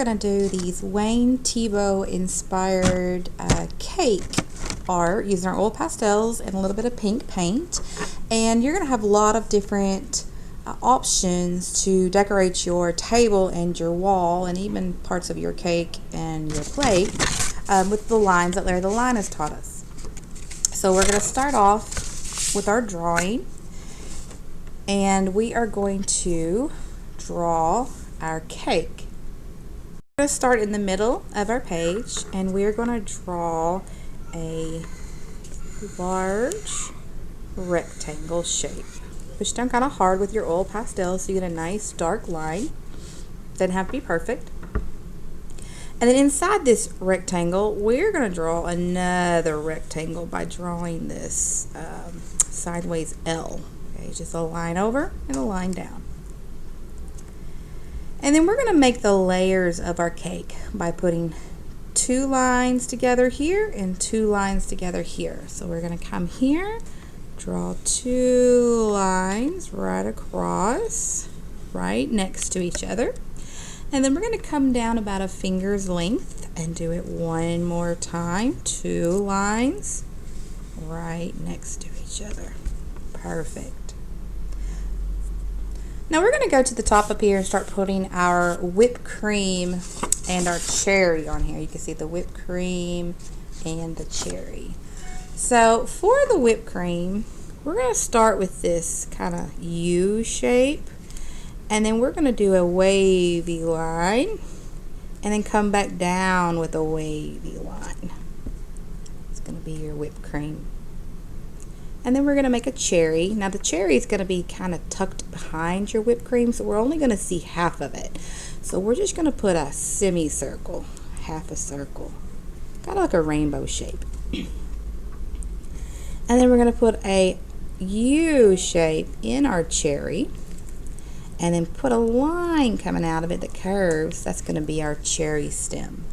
going to do these Wayne Thiebaud inspired cake art using our oil pastels and a little bit of pink paint. And you're going to have a lot of different options to decorate your table and your wall and even parts of your cake and your plate with the lines that Larry the Lion has taught us. So we're going to start off with our drawing, and we are going to draw our cake. We're going to start in the middle of our page, and we're going to draw a large rectangle shape. Push down kind of hard with your oil pastel so you get a nice dark line. Doesn't have to be perfect. And then inside this rectangle, we're going to draw another rectangle by drawing this sideways L. Okay, just a line over and a line down. And then we're going to make the layers of our cake by putting 2 lines together here and 2 lines together here. So we're going to come here, draw 2 lines right across, right next to each other. And then we're going to come down about a finger's length and do it one more time. 2 lines right next to each other. Perfect. Now we're going to go to the top up here and start putting our whipped cream and our cherry on here. You can see the whipped cream and the cherry. So for the whipped cream, we're going to start with this kind of U shape, and then we're going to do a wavy line and then come back down with a wavy line. It's going to be your whipped cream. And then we're going to make a cherry. Now the cherry is going to be kind of tucked behind your whipped cream, so we're only going to see half of it. So we're just going to put a semicircle, half a circle, kind of like a rainbow shape. And then we're going to put a U shape in our cherry, and then put a line coming out of it that curves. That's going to be our cherry stem.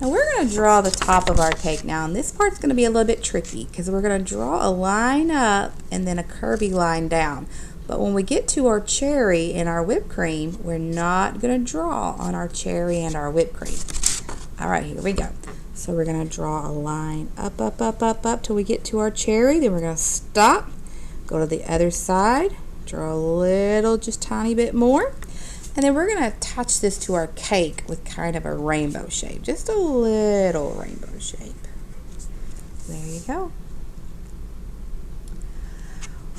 Now we're going to draw the top of our cake now, and this part's going to be a little bit tricky because we're going to draw a line up and then a curvy line down. But when we get to our cherry and our whipped cream, we're not going to draw on our cherry and our whipped cream. All right, here we go. So we're going to draw a line up, up, up, up, up till we get to our cherry. Then we're going to stop, go to the other side, draw a little, just tiny bit more. And then we're going to attach this to our cake with kind of a rainbow shape. Just a little rainbow shape. There you go.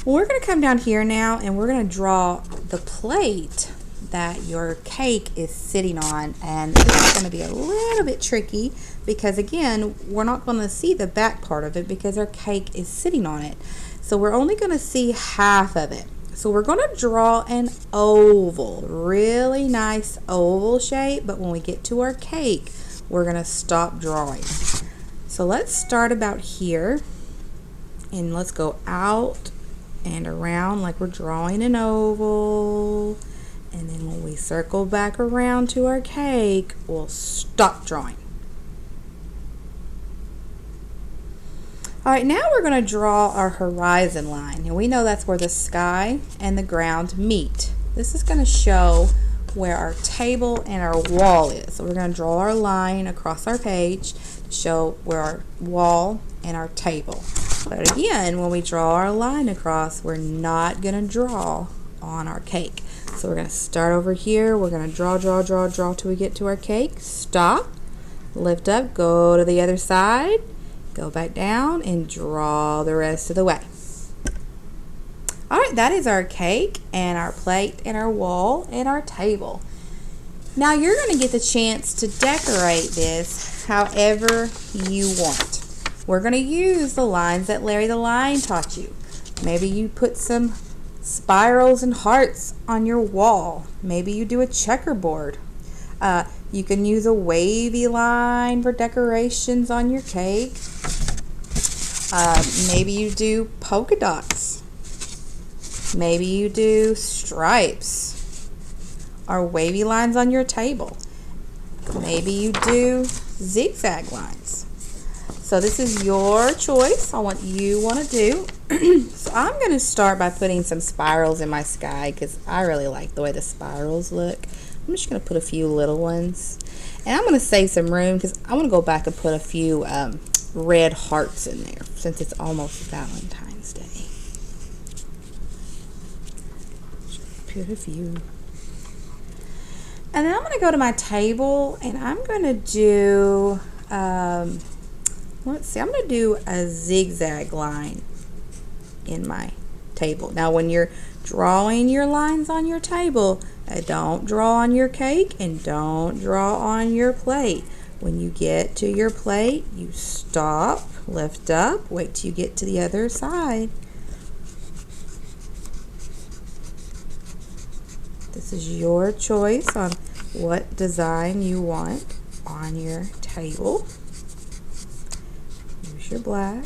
Well, we're going to come down here now and we're going to draw the plate that your cake is sitting on. And this is going to be a little bit tricky because, again, we're not going to see the back part of it because our cake is sitting on it. So we're only going to see half of it. So we're going to draw an oval, really nice oval shape, but when we get to our cake, we're going to stop drawing. So let's start about here, and let's go out and around like we're drawing an oval, and then when we circle back around to our cake, we'll stop drawing. All right, now we're going to draw our horizon line, and we know that's where the sky and the ground meet. This is going to show where our table and our wall is. So we're going to draw our line across our page to show where our wall and our table. But again, when we draw our line across, we're not going to draw on our cake. So we're going to start over here. We're going to draw, draw, draw, draw till we get to our cake. Stop, lift up, go to the other side. Go back down and draw the rest of the way. All right, that is our cake and our plate and our wall and our table. Now you're going to get the chance to decorate this however you want. We're going to use the lines that Larry the Lion taught you. Maybe you put some spirals and hearts on your wall. Maybe you do a checkerboard. You can use a wavy line for decorations on your cake. Maybe you do polka dots. Maybe you do stripes or wavy lines on your table. Maybe you do zigzag lines. So this is your choice on what you want to do. So I'm going to start by putting some spirals in my sky because I really like the way the spirals look. I'm just going to put a few little ones. And I'm going to save some room because I want to go back and put a few red hearts in there since it's almost Valentine's Day. Put a few. And then I'm going to go to my table and I'm going to do, let's see, I'm going to do a zigzag line in my table. Now when you're drawing your lines on your table, don't draw on your cake and don't draw on your plate. When you get to your plate, you stop, lift up, wait till you get to the other side. This is your choice on what design you want on your table. Use your black.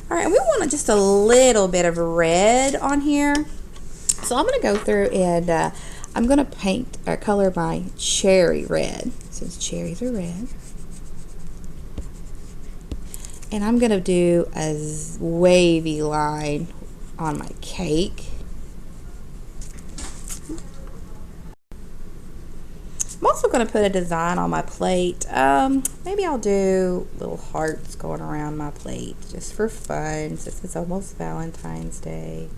All right, and we want just a little bit of red on here. So I'm going to go through and I'm going to paint or color my cherry red, since cherries are red. And I'm going to do a wavy line on my cake. I'm also going to put a design on my plate. Maybe I'll do little hearts going around my plate just for fun since it's almost Valentine's Day.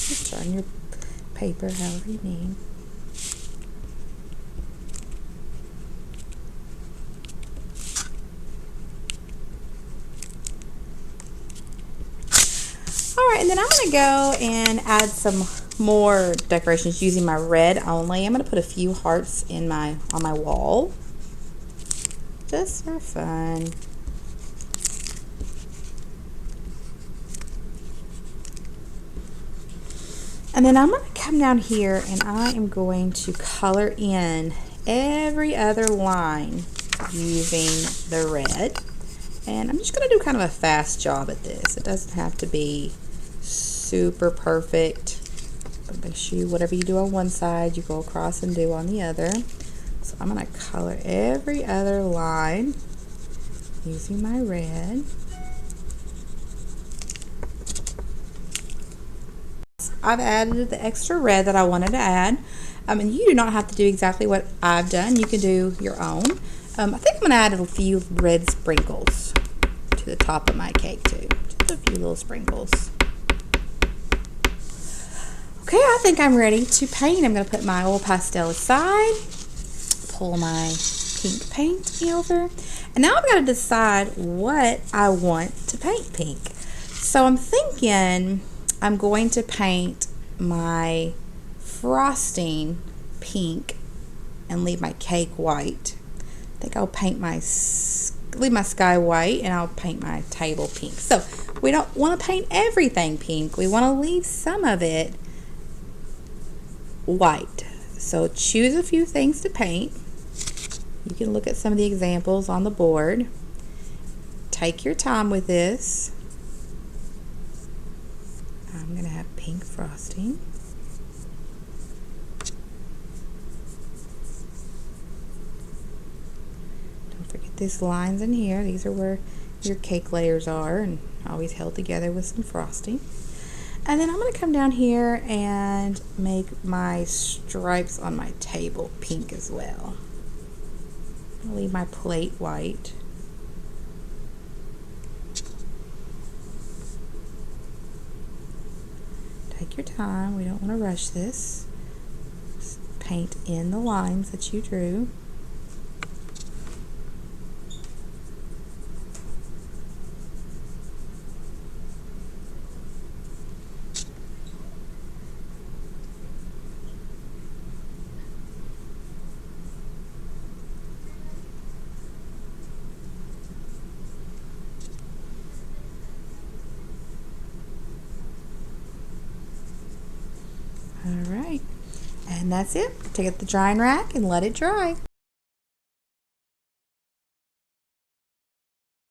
Just on your paper however you need. Alright, and then I'm going to go and add some more decorations using my red only. I'm going to put a few hearts in on my wall. Just for fun. And then I'm going to come down here and I am going to color in every other line using the red. And I'm just going to do kind of a fast job at this. It doesn't have to be super perfect. But make sure whatever you do on one side, you go across and do on the other. So I'm going to color every other line using my red. I've added the extra red that I wanted to add. And you do not have to do exactly what I've done. You can do your own. I think I'm going to add a few red sprinkles to the top of my cake too. Just a few little sprinkles. Okay, I think I'm ready to paint. I'm going to put my oil pastel aside, pull my pink paint over, and now I've got to decide what I want to paint pink. So I'm thinking I'm going to paint my frosting pink and leave my cake white. I think I'll paint leave my sky white and I'll paint my table pink. So we don't want to paint everything pink. We want to leave some of it white. So choose a few things to paint. You can look at some of the examples on the board. Take your time with this. I'm going to have pink frosting. Don't forget these lines in here. These are where your cake layers are and always held together with some frosting. And then I'm going to come down here and make my stripes on my table pink as well. I'll leave my plate white. Take your time. We don't want to rush this. Just paint in the lines that you drew. And that's it. Take it to the drying rack and let it dry.